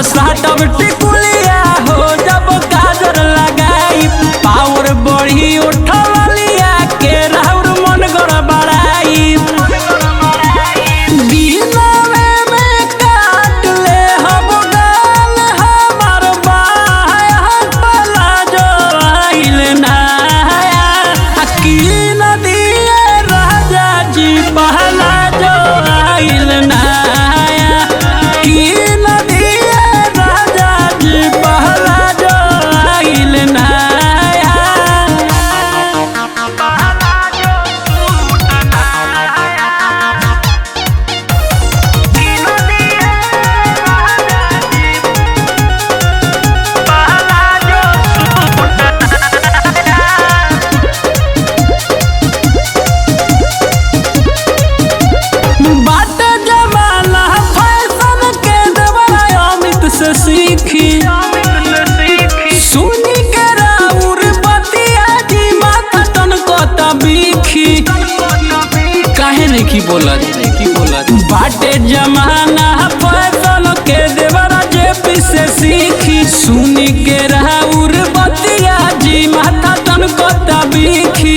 साटब टिकुलिया हो जब काजर लगाई पावर बढ़ी उठलिया के राउर मन गड़बड़ाई दिनवे में काट ले हम गाल हमार बाहर पला जो आइल नाया की नदिया राजा जी पहला जो आइल नाया की सुनी के राउर बतिया जी माथा तनको तबीखी काहे नहीं बोलत बाटे जमाना फैशन के देवरा जेपी से सीखी सुनी के राउर बतिया जी माथा तनको तबीखी